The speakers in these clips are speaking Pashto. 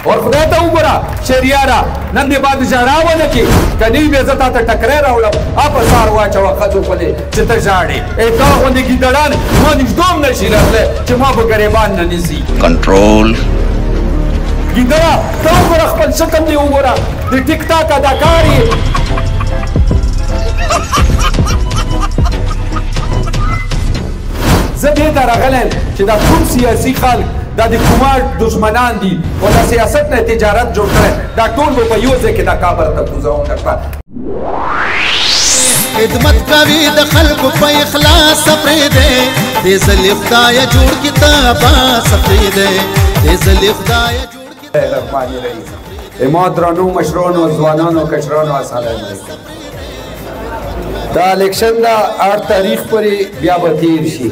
اور خدای ته وګوره شهریاره نن دې بعد ژړا ونه کړي که نه وي بیا زه تا ته ټکری راوړم په سار واچوه ښځو خولې چې ته ژاړې تا غوندې ګیدړان ما نږدې هم نشي راتلی چې ما به ګریبان نه نیسي کنټرول ګیدړه ته وګوره خپل شکل دې وګوره د ټیک ټاک اداکار یې زه دې ته راغلی یم چې دا کوم سیاسي خلک دا د کومار دشمنان دي او د سیاست نه تجارت جوړ کړی دا ټول به په یو ځای کې دا کابل ته کوزوم درته خدمت کوي د خلکو په اخلاص پرېږدی دې ځلې خدایه جوړ کړي ته عباس پرېږدی دې ځلې خدایه جوړ کړي رحمان رحیم ما درنو مشرانو ځوانانو کشرانو السلام علیکم دا الیکشن دا 8 تاریخ پورې بیا به تیر شي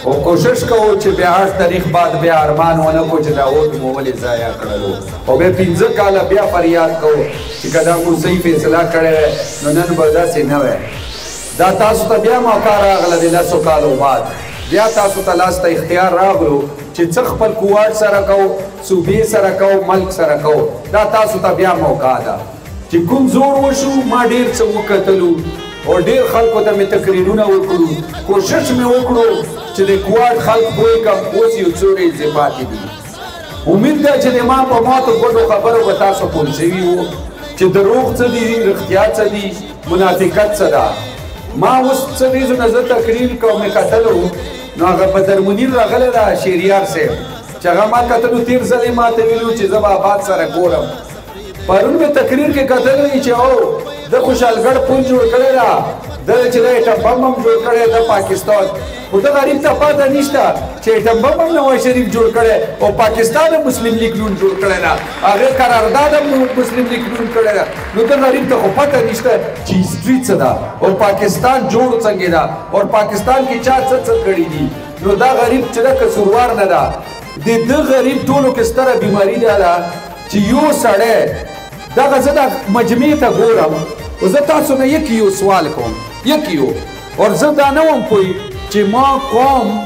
او کوشش کوو چې بیا 8 تاریخ بعد بیا ارمان ونه کو چې دا ووټ مو ولې ضایع کړلو او بیا 15 کاله بیا فریاد کوو چې که دا مو صحیح فیصله کړې نو نن به داسې نه وی دا تاسو ته بیا موقع راغله د 10 کالو بعد بیا تاسو ته لاس ته اختیار راغلو چې څه خپل کوواټ سره کوو صوبې سره کوو ملک سره کوو دا تاسو ته بیا موقع ده چې کوم زور وشو ما ډېر څه وکتلو او ډېر خلکو ته مې تقریرونه وکړو کوشش مې وکړو چې د کوواټ خلک پوه کړم اوس یو څو ورځې پاتې دي امید ده چې د ما په ماتو ګډو خبرو به تاسو پوه شوي وو چې دروغ څه دي رښتیا څه دي منافقت څه ده ما اوس څه ورځو نه زه تقریر کوم مې کتلو نو هغه بدر منیر راغلی ده شهریار صاحب چې هغه ما کتلو تېر ځل یې ماته ویلو چې زه به آباد سره ګورم پرون مې تقریر کې کتلی چې او د خوشحالګړ پل جوړ کړی ده د چې د ایټم بم هم جوړ کړی د پاکستان خو د غریب ته پاته نشته چې ایټم بم هم نواز شریف جوړ کړی او پاکستان هم مسلم لیګ نون جوړ کړی ده هغې قرارداد هم مسلم لیګ نون کړی ده نو د غریب ته خو پته نشته چې هسټري څه ده او پاکستان جوړ څنګه ده او پاکستان کې چا څه څه کړي دي نو دا غریب چې ده قصوروار نه ده د ده غریب ټولو کې ستره بیماري ده چې یو سړی دغه زه د مجمع ته ګورم او زه تاسو نه یو سوال کوم یو اور زه دا نه وم پوی چې ما قوم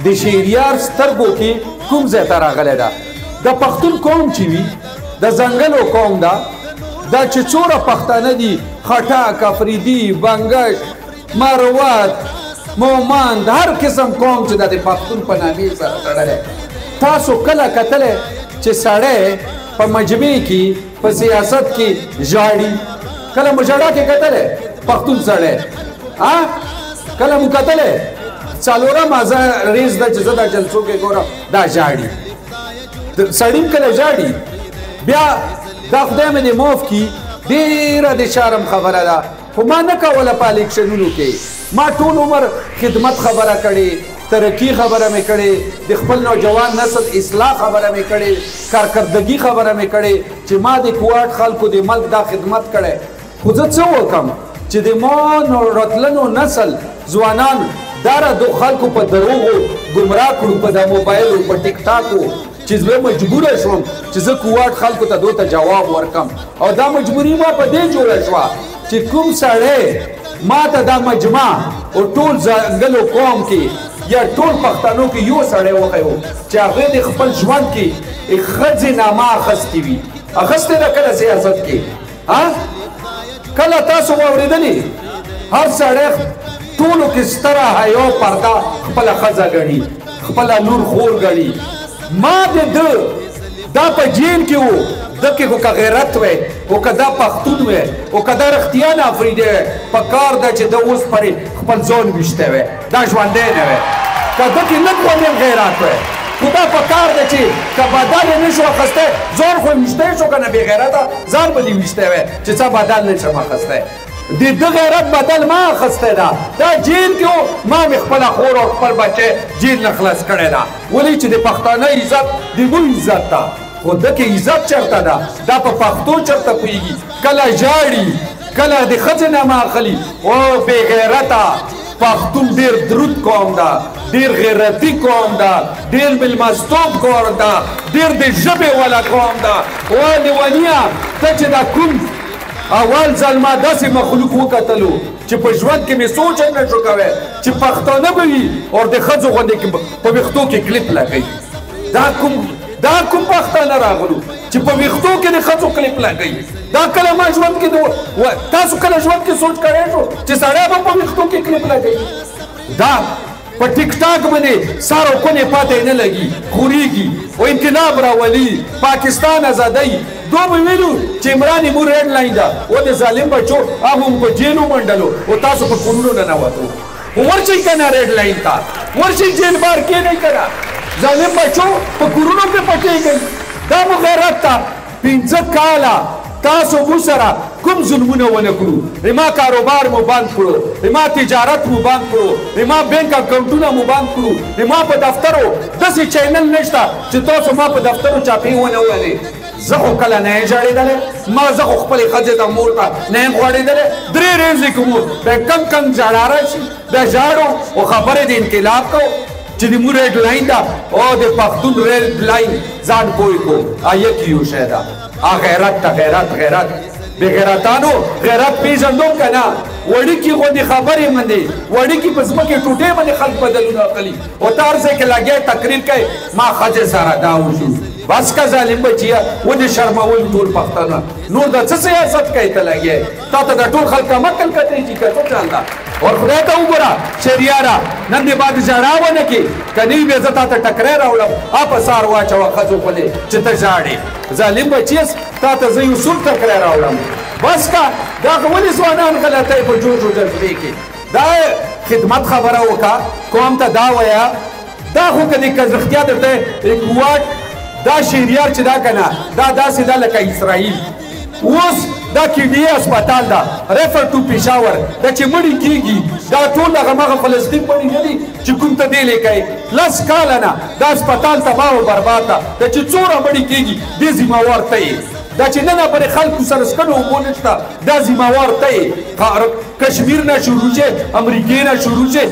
د شهریار سترګو کې کوم ځای ته راغلی ده د پښتون قوم چې وي د ځنګلو قوم ده دا چې څوره پښتانه دي خټک افریدي بنګش مروت مومند هر قسم قوم چې د پښتون په نامې سره تړلی تاسو کله کتلی چې سړی په مجمع کې په سیاست کې ژاړي کله مو ژړا کې کتلی پښتون سړی کله مو کتلی څلورم ریز ده چې زه دا جلسو کې ګورم دا ژاړي سړی هم کله ژاړي بیا دا خدای مې دې معاف کړي ډېره د شرم خبره ده خو ما نه کوله په الیکشنونو کې ما ټول عمر خدمت خبره کړې ترقی خبره مې کړې د خپل نوجوان نسل اصلاح خبره مې کړې کارکردګي خبره مې کړې چې ما د کوواټ خلکو د ملک دا خدمت کړی خو زه څه وکړم چې د ما راتلنو نسل ځوانان دا د خلکو په دروغو ګمراه کړو په د موبایلو په ټیک ټاکو چې زه مجبوره شوم چې زه کوواټ خلکو ته دوی ته جواب ورکم او دا مجبوري ما په دې جوړه شوه چې کوم سړی ما ته دا مجمع او ټول ځنګلو قوم کې یا ټول پښتنو کې یو سړی وښیو چې هغې د خپل ژوند کې ښځې نامه اخیستې وي اخیستې ده کله سیاست کې کله تاسو واورېدلې هر سړی ټولو کې ستره حیا پرده خپله ښځه ګڼي خپله لور خور ګڼي ما د ده دا په جیل کې و ده کې خو که غیرت وی او که دا پښتون وی او که دا رښتیا نه افریدی وی په کار ده چې ده اوس پرې خپل ځان ویشتی وی دا ژوندی نه وی که ده کې لږ غوندې غیرت وی خو دا په کار ده چې که بدل یې نه شو اخیستی ځان خو یې ویشتی شو که نه بې غیرته ځان به دې ویشتی وی چې څه بدل نه شم اخیستی د ده غیرت بدل ما اخیستی ده دا جیل کې و ما مې خپله خور او خپل بچی جیل نه خلاص کړی ده ولې چې د پښتانه عزت د دوی عزت ده خو ده کې عزت چېرته ده دا په پښتو چېرته پوهېږي کله ژاړي کله د ښځې نامه اخلي او بې غیرته پښتون ډېر درود قوم ده ډېر غیرتي قوم ده ډېر مېلمستوب قوم ده ډېر د ژبې والا قوم ده او لیونیه ته چې دا کوم اول ځل ما داسې مخلوق وکتلو چې په ژوند کې مې سوچ هم نه شو کوی چې پښتانه به وي او د ښځو غوندې په ویښتو کې کلیپ لګوي دا کوم دا کوم پښتانه راغلو چې په ویښتو کې د ښځو کلیپ لګوي دا کله ما ژوند کې تاسو کله ژوند کې سوچ کړی شو چې سړی به په ویښتو کې کلیپ لګوي دا په ټیک ټاک باندې سر او کونې پاتې نه لګي خورېږي او انقلاب راولي پاکستان ازادۍ دو به ویلو چې عمران مو ریډ لاین ده او د ظالم بچو هغه هم په جیلو منډلو او تاسو په کورونو ننوتو ورشئ که نه ریډ لاین ته ورشئ جیل بار کښېنئ که نه ظالم بچو په کورونو کې پټېږئ دا مو غیرت ته 15 کاله تاسو مو سره کوم ظلمونه ونه کړو ما کاروبار مو بند کړو ما تجارت مو بند کړو ما بینک اکاونټونه مو بند کړو ما په دفترو داسې چینل نشته چې تاسو ما په دفترو چاپې ونه وویلې زه خو کله نه یم ژړېدلی ما زه خو خپلې ښځې ته مور ته نه یم غوړېدلی 3 ورځې که مو بیا کم ژړا راشي بیا ژاړو او خبرې د انقلاب کوو چې د مو ریډ لاین ده او د پښتون ریډ لاین ځان پوه کړو یک یو شی ده غیرت ته غیرت بغیرتانو غیرت پیژندوم که نه وړوکي غوندې خبرې منې وړوکي په ځمکې ټوټې باندې خلک بدلونه اخلي او ته هر ځای کې لګیا تقریر کوي ما ښځې سره دا وشو بس که ظالم بچیه ودې شرمول ټول پښتانه نور د څه سیاست کوي ته لګیا تا ته د ټول خلک مکل کتې چې که څه چل ده اور خدای ته وګوره شریاره نن دې بعد ژړا ونه کړي که نه وي بیا زه تا ته ټکری راوړم په سار واچوه ښځو خولې چې ته ژاړې ظالم بچیس تا ته زه یو سور ټکری راوړم بس که دا ولې ځوانان غلطی په جوش و جذبې کې دا خدمت خبره وکړه قوم ته دا وایه دا خو که دې کزرختیا درته کوواټ دا شهریار چې دا که نه دا داسې ده لکه اسرائیل اوس دا کیډي اسپتال ده ریفر ټو پېښور دا چې مړي کېږي دا ټول هغه مغه فلسطین مړي نه دي چې کوم ته دی لیکئ 10 کاله نه دا اسپتال تباه و برباد ده دا چې څومره مړي کېږي دې ذمهوار ته یې دا چې نن پرې خلکو سره سکڼو اوبو نشته دا ذمهوار ته یې کشمیر نه شروع شي امریکې نه شروع شي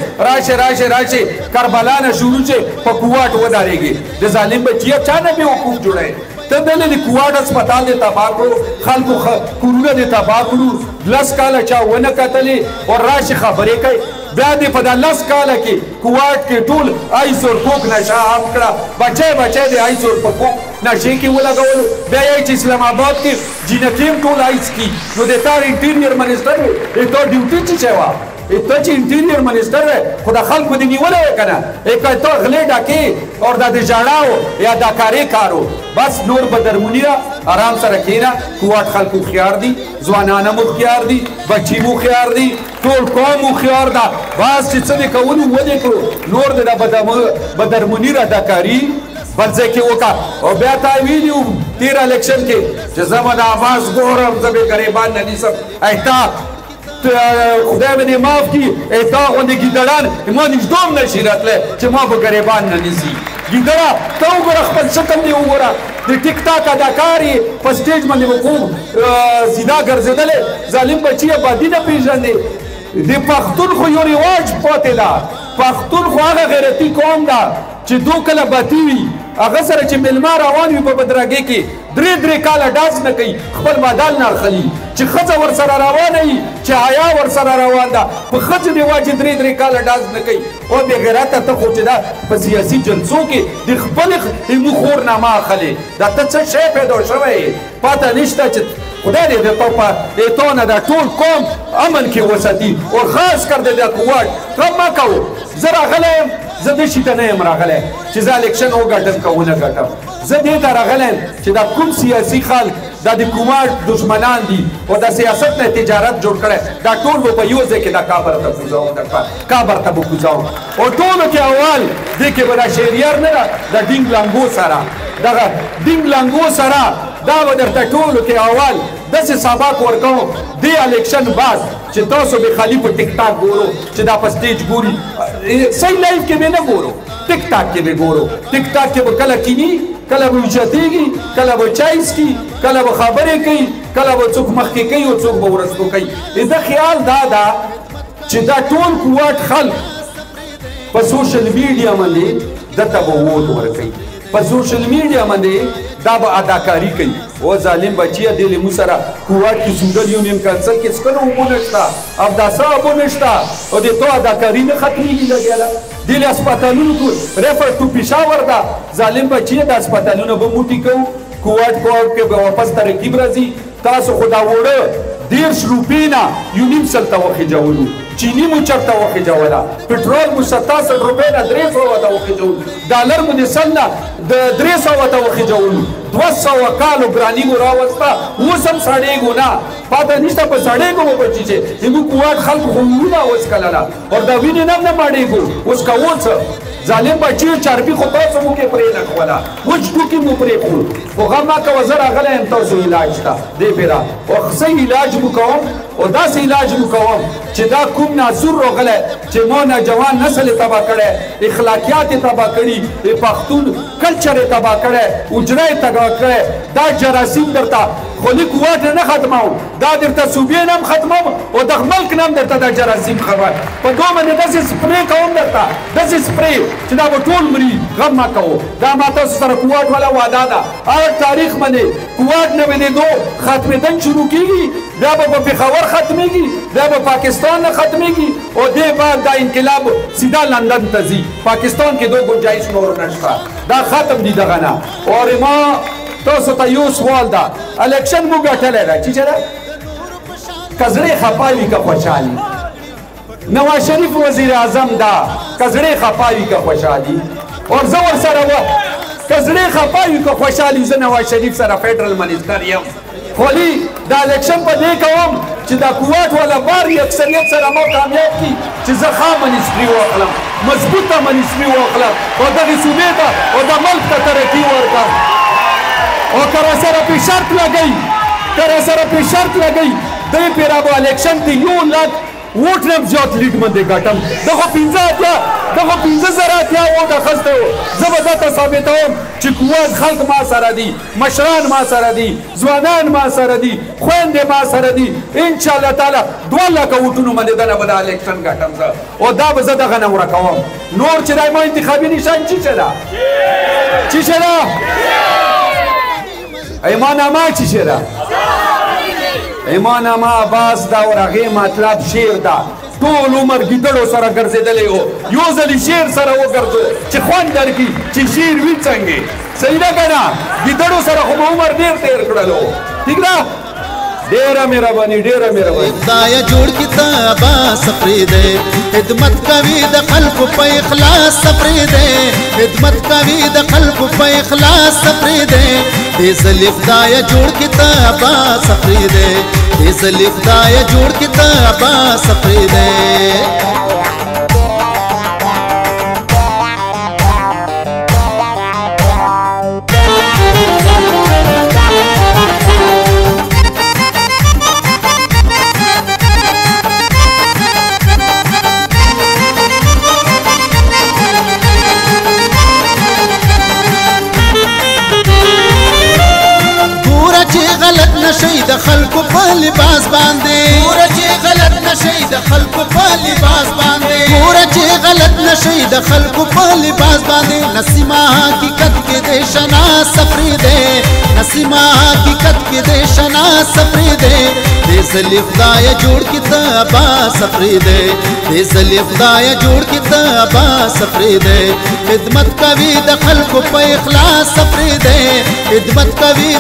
راشه کربلا نه شروع شي په کوواټ ودارېږي د ظالم بچیه چا نه بېوقوف جوړی ته دلې د کوواټ اسپتال دې تباه کړو خلکو کورونه دې تباه کړو 10 کاله چا ونه کتلې او راشي خبرې کوي بیا دې په دا 10 کاله کې کوواټ کې ټول آیس اور کوک نشه عام کړه بچی دې آیس اور په کوک نشې کې ولګولو بیا یې چې اسلام آباد کې جینکې هم ټول آیس کې نو د تار انټیریر منسټر وې تو ډیوټي څه شی وه ته چې انټیریر منسټر وې خو د خلکو دې نیولی وې که نه ته غلې ډاکې او دا د ژړاو یا دا کارې کارو بس نور به درموني ده آرام سره کښېنه کوواټ خلکو هوښیار دي ځوانان هم هوښیار دي بچي هم هوښیار دي ټول قوم هوښیار ده بس چې څه دې کولو ودې کړو نور د بدرموني ردکاري بل ځای کې وکړه او بیا تا ویلي وو تېر الیکشن کې چې زه به د عباس ګورم زه به ګریبان نه نیسم تا خدای مې دې معاف کړي تا غوندې ګیدړان ما نږدې هم نشي راتلی چې ما به ګریبان نه نیسي ګیدړه ته وګوره خپل شکل دې وګوره د ټیک ټاک اداکار یې په سټیج باندې وقوف زینا ګرځېدلی ظالم بچي یې بادي نه پېژنې د پښتون خو یو رواج پاتې ده پښتون خو هغه غیرتي قوم ده چې دو کله باتی وي هغه سره چې میلمه روان وي په بدرګۍ کې 3 کاله ډاس نه کوي خپل مادال نه اخلي چې ښځه ورسره روانه وي چې حیا ورسره روان ده په ښځې دې واجې 3 کاله ډاس نه کوي او بې غیرته ته خو چې دا په سیاسي جلسو کې د خپلې خور نه مه اخلې دا ته څه شی پیدا شوی یې پاته نشته چې خدای دې د تو نه دا ټول قوم امن کې وساتي او خاص کر د کوواټ غم مه کوو زه راغلی یم زه دې شي ته نه یم راغلی چې زه الیکشن وګټم که ونه ګټم زه دې ته راغلی یم چې دا کوم سیاسي خلک دا د کوواټ دشمنان دي او د سیاست نه تجارت جوړ کړی دا ټول به په یو ځای کې دا کابر ته کوزوم کابر ته به کوزوم او ټولو کې اول دې کې به دا شهریار نه ده د ډینګ لانګو سره دغه ډینګ لانګو سره دا به درته ټولو کې اول داسې سبق ورکوم دې الیکشن بعد چې تاسو به خالي په ټیک ټاک ګورو چې دا په سټیج ګوري صحیح لایف کې به نه ګورو ټیک ټاک کې به ګورو ټیک ټاک کې به کله کینی کله به اوچتېږي کله به چای څکي کله به خبرې کوي کله به څوک مخکې کوي او څوک به ورستو کوي دا خیال دا ده چې دا ټول کوواټ خلک په سوشل میډیا باندې دته به ووټ ورکوي په سوشل میډیا باندې دا به اداکاري کوي او ظالم بچیه دې له موږ سره کوواټ کې سودل یونین کانسل کې څه نه اوبه نشته اوداسه اوبه نشته او د تو اداکاري نه ختمېږي لګیا دې له هسپتالونو کې ریفر ټو پېښور ده ظالم بچیه د هسپتالونه به موټي کوو کوواټ کې به واپس ترکیب راځي تاسو خو دا وړه 10 روپۍ نه یو نیم سل ته وخېجولو چینی مو چرته وخېجوله پټرول مو 67 روپۍ نه 300 ته وخېجولو ډالر مو د سل نه د 300 ته وخېجولو 200 کالو ګراني مو راوسته اوس هم سړېږو نه پاته نشته په سړېږو مو بچي چې زموږ کوواټ خلکو خو وروڼه اوس کلله او دا وینې نه هم نه ماړېږو اوس کوو څه ظالم بچی چربي خو تاسو مو کې پرې نه کوله وچ ټوکې مو پرې کړو خو غم مه کوه زه راغلی یم تاسو علاج ته دې پیره او ښه علاج مو کوم او داسې علاج مو کوم چې دا کوم ناصور راغلی چې مو نوجوان نسل یې تباه کړی اخلاقیات یې تباه کړي پښتون کلچر یې تباه کړی حجره یې تباه کړی دا جراثیم درته خولي قوت نه ختموم دا درته صوبې نه هم ختموم او د ملک نه هم درته دا جراثیم خبر په دوه باندې داسې سپرې کوم درته داسې سپرې چې دا به ټول مري غم مه کوو دا ما تاسو سره قوت والا وعده ده هر تاریخ باندې قوت نوېدېدو ختمېدن شروع کېږي بیا به په پېښور ختمېږي بیا به پاکستان نه ختمېږي او دې بعد دا انقلاب سیدا لندن ته ځي پاکستان کې دو گنجایش نور نشته دا ختم دي دغه نه او ما تاسو ته یو سوال ده الیکشن مو ګټلی ده چې چېرې که زړې خفا وي که خوشحالي نواز شریف وزیر اعظم ده که زړې خفا وي که خوشحالي او زه ورسره که زړې خفا وي که خوشحالي زه نواز شریف سره فیډرل منیسټر یم خولي دا الیکشن په دې کوم چې دا قوت والا بار اکثریت سره ما کامیاب کړي چې زه ښه منیسټري واخلم مضبوطه منیسټري واخلم او دغې صوبې ته او د ملک ته ترقي ورکړم او که راسره پې شرط لګوي دی پې را به الیکشن کې 1 لاک ووټ نه هم زیات لیډ باندې ګټم دغه 15 زره اتیا ووټ اخیستی و زه به درته ثابتوم چې قوت خلک ما سره دي مشران ما سره دي ځوانان ما سره دي خویندې ما سره دي انشاءالله تعالی 2 لکه ووټونو باندې دنه به دا الیکشن ګټم زه او دا به زه دغه نه ورکوم نور چې دی ما انتخابي نشان چیچه ده ایمانامه چیچه ده ایمانامه عباس دا اور هغې مطلب شعر ده ټول عمر ګیدړو سره ګرځېدلی و یو ځلې شعر سره وګرځو چې خوند درکړي چې شعر وي څنګه صحیح ده که نه ګیدړو سره خو به عمر ډېر تېر کړلو ټیک ده ډېره مهرباني خدایه جوړ کړي ته عباس پرېږدی خدمت کوي د خلکو په اخلاص پرېږدی خدمت کوي د خلکو په اخلاص پرېږدی دې ځلې خدایه جوړ کړي ته عباس پرېږدی دې ځلې خدایه جوړ کړي ته عباس پرېږدی نشي د خلکو په لباس باندې ګوره چې غلط نشي د خلکو په لباس باندې ګوره چې غلط نشي د خلکو په لباس باندې نسیمه حقیقت کې د شنا سفرې ده نسیمه حقیقت کې د شنا سفرې ده دې ځلې خدای جوړ کړي ته عباس سفرې ده دې ځلې خدای جوړ کړي ته عباس سفرې ده خدمت کوي د خلکو په اخلاص سفرې ده خدمت کوي